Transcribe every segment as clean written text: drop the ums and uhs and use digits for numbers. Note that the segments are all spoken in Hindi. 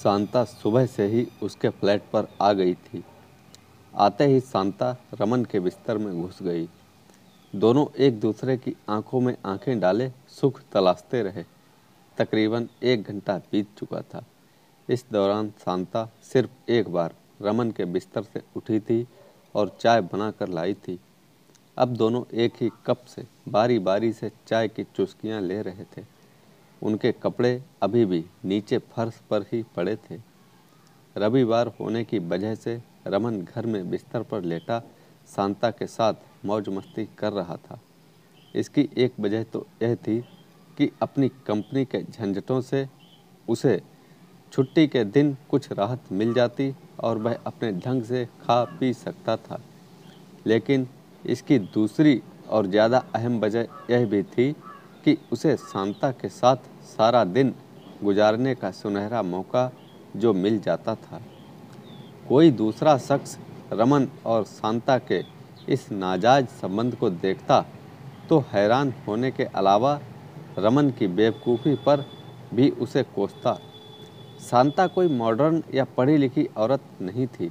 शांता सुबह से ही उसके फ्लैट पर आ गई थी। आते ही शांता रमन के बिस्तर में घुस गई। दोनों एक दूसरे की आंखों में आंखें डाले सुख तलाशते रहे। तकरीबन 1 घंटा बीत चुका था। इस दौरान शांता सिर्फ एक बार रमन के बिस्तर से उठी थी और चाय बनाकर लाई थी। अब दोनों एक ही कप से बारी बारी से चाय की चुस्कियां ले रहे थे। उनके कपड़े अभी भी नीचे फर्श पर ही पड़े थे। रविवार होने की वजह से रमन घर में बिस्तर पर लेटा शांता के साथ मौज मस्ती कर रहा था। इसकी एक वजह तो यह थी कि अपनी कंपनी के झंझटों से उसे छुट्टी के दिन कुछ राहत मिल जाती और वह अपने ढंग से खा पी सकता था। लेकिन इसकी दूसरी और ज़्यादा अहम वजह यह भी थी कि उसे शांता के साथ सारा दिन गुजारने का सुनहरा मौका जो मिल जाता था। कोई दूसरा शख्स रमन और शांता के इस नाजायज संबंध को देखता तो हैरान होने के अलावा रमन की बेवकूफ़ी पर भी उसे कोसता। शांता कोई मॉडर्न या पढ़ी लिखी औरत नहीं थी,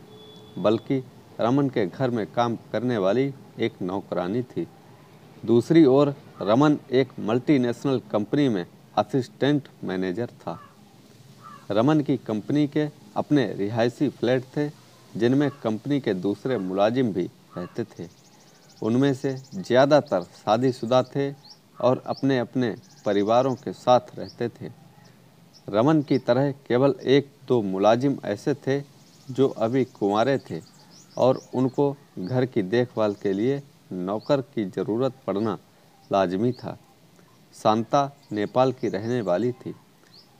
बल्कि रमन के घर में काम करने वाली एक नौकरानी थी। दूसरी ओर रमन एक मल्टीनेशनल कंपनी में असिस्टेंट मैनेजर था। रमन की कंपनी के अपने रिहायशी फ्लैट थे, जिनमें कंपनी के दूसरे मुलाजिम भी रहते थे। उनमें से ज़्यादातर शादीशुदा थे और अपने अपने परिवारों के साथ रहते थे। रमन की तरह केवल एक दो मुलाजिम ऐसे थे जो अभी कुंवारे थे और उनको घर की देखभाल के लिए नौकर की ज़रूरत पड़ना लाजमी था। शांता नेपाल की रहने वाली थी।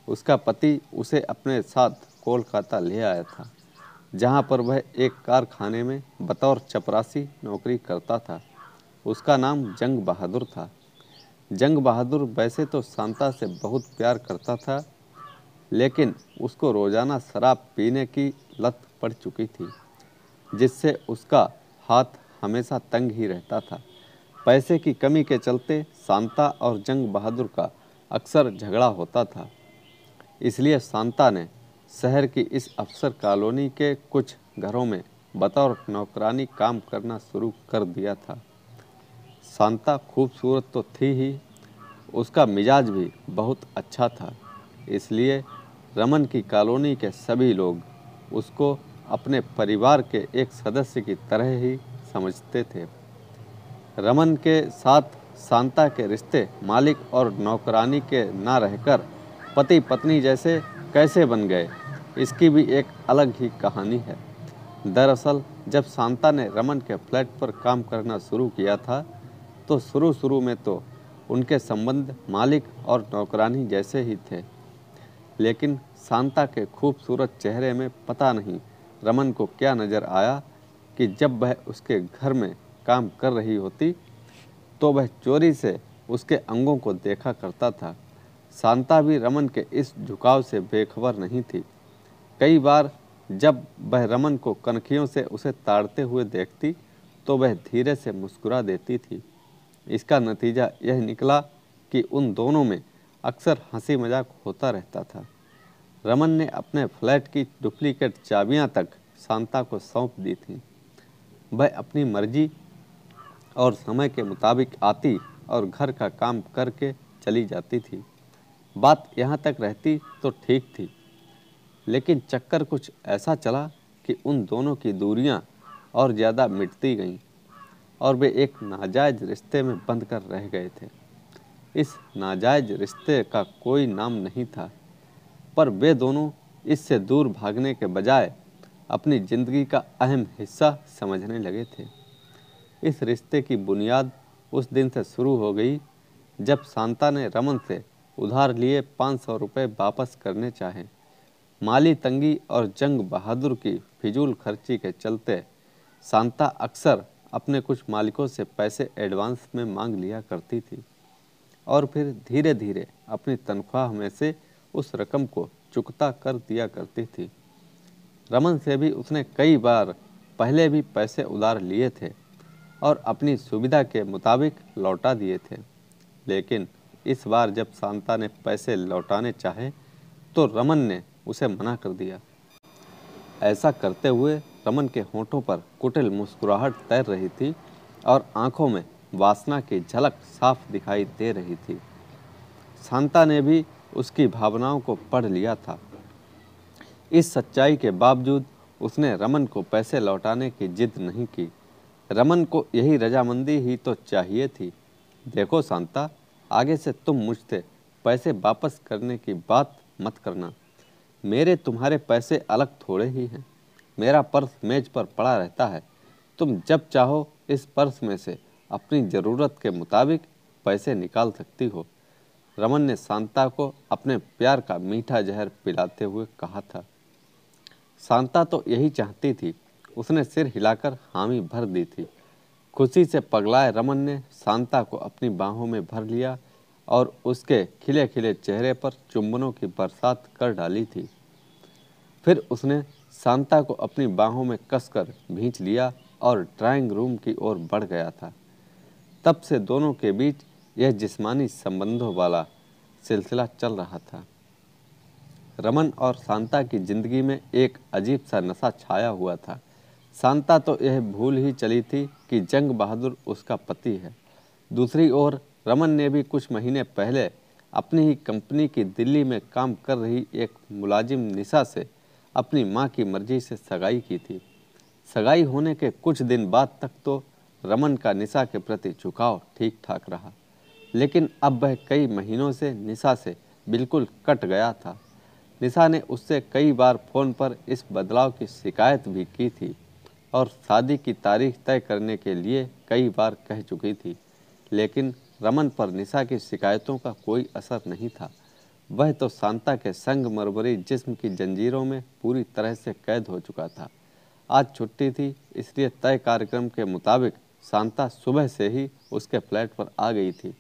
उसका पति उसे अपने साथ कोलकाता ले आया था, जहां पर वह एक कारखाने में बतौर चपरासी नौकरी करता था। उसका नाम जंग बहादुर था। जंग बहादुर वैसे तो शांता से बहुत प्यार करता था, लेकिन उसको रोज़ाना शराब पीने की लत पड़ चुकी थी, जिससे उसका हाथ हमेशा तंग ही रहता था। पैसे की कमी के चलते शांता और जंग बहादुर का अक्सर झगड़ा होता था। इसलिए शांता ने शहर की इस अफसर कॉलोनी के कुछ घरों में बतौर नौकरानी काम करना शुरू कर दिया था। शांता खूबसूरत तो थी ही, उसका मिजाज भी बहुत अच्छा था। इसलिए रमन की कॉलोनी के सभी लोग उसको अपने परिवार के एक सदस्य की तरह ही समझते थे। रमन के साथ शांता के रिश्ते मालिक और नौकरानी के ना रहकर पति पत्नी जैसे कैसे बन गए, इसकी भी एक अलग ही कहानी है। दरअसल जब शांता ने रमन के फ्लैट पर काम करना शुरू किया था, तो शुरू में तो उनके संबंध मालिक और नौकरानी जैसे ही थे। लेकिन शांता के खूबसूरत चेहरे में पता नहीं रमन को क्या नज़र आया कि जब वह उसके घर में काम कर रही होती तो वह चोरी से उसके अंगों को देखा करता था। शांता भी रमन के इस झुकाव से बेखबर नहीं थी। कई बार जब वह रमन को कनखियों से उसे ताड़ते हुए देखती तो वह धीरे से मुस्कुरा देती थी। इसका नतीजा यह निकला कि उन दोनों में अक्सर हंसी मजाक होता रहता था। रमन ने अपने फ्लैट की डुप्लीकेट चाबियां तक शांता को सौंप दी थीं। वह अपनी मर्जी और समय के मुताबिक आती और घर का काम करके चली जाती थी। बात यहाँ तक रहती तो ठीक थी, लेकिन चक्कर कुछ ऐसा चला कि उन दोनों की दूरियां और ज़्यादा मिटती गईं और वे एक नाजायज रिश्ते में बंध कर रह गए थे। इस नाजायज रिश्ते का कोई नाम नहीं था, पर वे दोनों इससे दूर भागने के बजाय अपनी ज़िंदगी का अहम हिस्सा समझने लगे थे। इस रिश्ते की बुनियाद उस दिन से शुरू हो गई जब शांता ने रमन से उधार लिए 500 रुपये वापस करने चाहे। माली तंगी और जंग बहादुर की फिजूल खर्ची के चलते शांता अक्सर अपने कुछ मालिकों से पैसे एडवांस में मांग लिया करती थी और फिर धीरे धीरे अपनी तनख्वाह में से उस रकम को चुकता कर दिया करती थी। रमन से भी उसने कई बार पहले भी पैसे उधार लिए थे और अपनी सुविधा के मुताबिक लौटा दिए थे, लेकिन इस बार जब शांता ने पैसे लौटाने चाहे तो रमन ने उसे मना कर दिया। ऐसा करते हुए रमन के होठों पर कुटिल मुस्कुराहट तैर रही थी और आंखों में वासना की झलक साफ दिखाई दे रही थी। शांता ने भी उसकी भावनाओं को पढ़ लिया था। इस सच्चाई के बावजूद उसने रमन को पैसे लौटाने की जिद नहीं की। रमन को यही रजामंदी ही तो चाहिए थी। देखो शांता, आगे से तुम मुझसे पैसे वापस करने की बात मत करना। मेरे तुम्हारे पैसे अलग थोड़े ही हैं। मेरा पर्स मेज पर पड़ा रहता है। तुम जब चाहो इस पर्स में से अपनी ज़रूरत के मुताबिक पैसे निकाल सकती हो। रमन ने शांता को अपने प्यार का मीठा जहर पिलाते हुए कहा था। शांता तो यही चाहती थी। उसने सिर हिलाकर हामी भर दी थी। खुशी से पगलाए रमन ने शांता को अपनी बाहों में भर लिया और उसके खिले खिले चेहरे पर चुंबनों की बरसात कर डाली थी। फिर उसने शांता को अपनी बाहों में कसकर भींच लिया और ड्राइंग रूम की ओर बढ़ गया था। तब से दोनों के बीच यह जिस्मानी संबंधों वाला सिलसिला चल रहा था। रमन और शांता की जिंदगी में एक अजीब सा नशा छाया हुआ था। शांता तो यह भूल ही चली थी कि जंग बहादुर उसका पति है। दूसरी ओर रमन ने भी कुछ महीने पहले अपनी ही कंपनी की दिल्ली में काम कर रही एक मुलाजिम निशा से अपनी मां की मर्जी से सगाई की थी। सगाई होने के कुछ दिन बाद तक तो रमन का निशा के प्रति झुकाव ठीक ठाक रहा, लेकिन अब वह कई महीनों से निशा से बिल्कुल कट गया था। निशा ने उससे कई बार फ़ोन पर इस बदलाव की शिकायत भी की थी और शादी की तारीख तय करने के लिए कई बार कह चुकी थी, लेकिन रमन पर निशा की शिकायतों का कोई असर नहीं था। वह तो शांता के संगमरमरी जिस्म की जंजीरों में पूरी तरह से कैद हो चुका था। आज छुट्टी थी, इसलिए तय कार्यक्रम के मुताबिक शांता सुबह से ही उसके फ्लैट पर आ गई थी।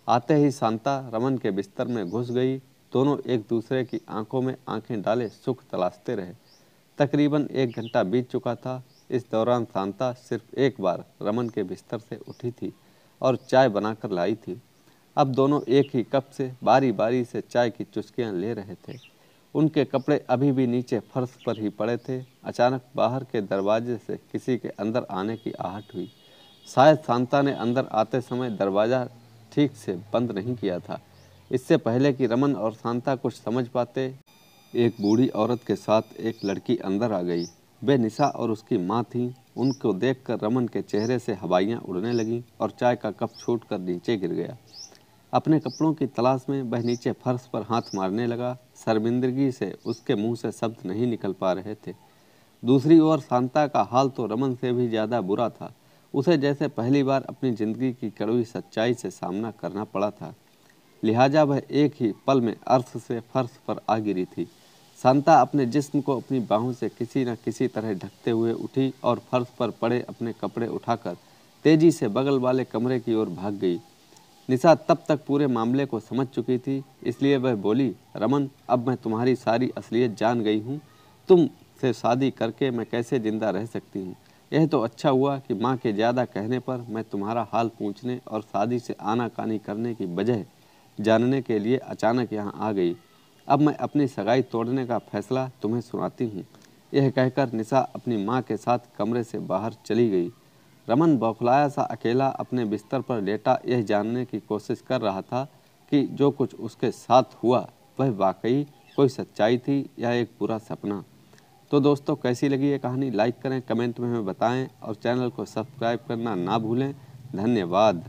आते ही शांता रमन के बिस्तर में घुस गई। दोनों एक दूसरे की आंखों में आंखें डाले सुख तलाशते रहे। तकरीबन 1 घंटा बीत चुका था। इस दौरान शांता सिर्फ एक बार रमन के बिस्तर से उठी थी और चाय बनाकर लाई थी। अब दोनों एक ही कप से बारी बारी से चाय की चुस्कियां ले रहे थे। उनके कपड़े अभी भी नीचे फर्श पर ही पड़े थे। अचानक बाहर के दरवाजे से किसी के अंदर आने की आहट हुई। शायद शांता ने अंदर आते समय दरवाज़ा ठीक से बंद नहीं किया था। इससे पहले कि रमन और शांता कुछ समझ पाते, एक बूढ़ी औरत के साथ एक लड़की अंदर आ गई। वे निशा और उसकी माँ थीं। उनको देखकर रमन के चेहरे से हवाइयाँ उड़ने लगीं और चाय का कप छूटकर नीचे गिर गया। अपने कपड़ों की तलाश में वह नीचे फर्श पर हाथ मारने लगा। शर्मिंदगी से उसके मुंह से शब्द नहीं निकल पा रहे थे। दूसरी ओर शांता का हाल तो रमन से भी ज़्यादा बुरा था। उसे जैसे पहली बार अपनी ज़िंदगी की कड़वी सच्चाई से सामना करना पड़ा था, लिहाजा वह एक ही पल में अर्श से फर्श पर आ गिरी थी। शांता अपने जिस्म को अपनी बाहों से किसी न किसी तरह ढकते हुए उठी और फर्श पर पड़े अपने कपड़े उठाकर तेजी से बगल वाले कमरे की ओर भाग गई। निशा तब तक पूरे मामले को समझ चुकी थी, इसलिए वह बोली, रमन, अब मैं तुम्हारी सारी असलियत जान गई हूँ। तुम से शादी करके मैं कैसे जिंदा रह सकती हूँ। यह तो अच्छा हुआ कि माँ के ज़्यादा कहने पर मैं तुम्हारा हाल पूछने और शादी से आनाकानी करने की वजह जानने के लिए अचानक यहाँ आ गई। अब मैं अपनी सगाई तोड़ने का फैसला तुम्हें सुनाती हूँ। यह कहकर निशा अपनी माँ के साथ कमरे से बाहर चली गई। रमन बौखलाया सा अकेला अपने बिस्तर पर लेटा यह जानने की कोशिश कर रहा था कि जो कुछ उसके साथ हुआ वह वाकई कोई सच्चाई थी या एक बुरा सपना। तो दोस्तों, कैसी लगी ये कहानी लाइक करें, कमेंट में हमें बताएं और चैनल को सब्सक्राइब करना ना भूलें। धन्यवाद।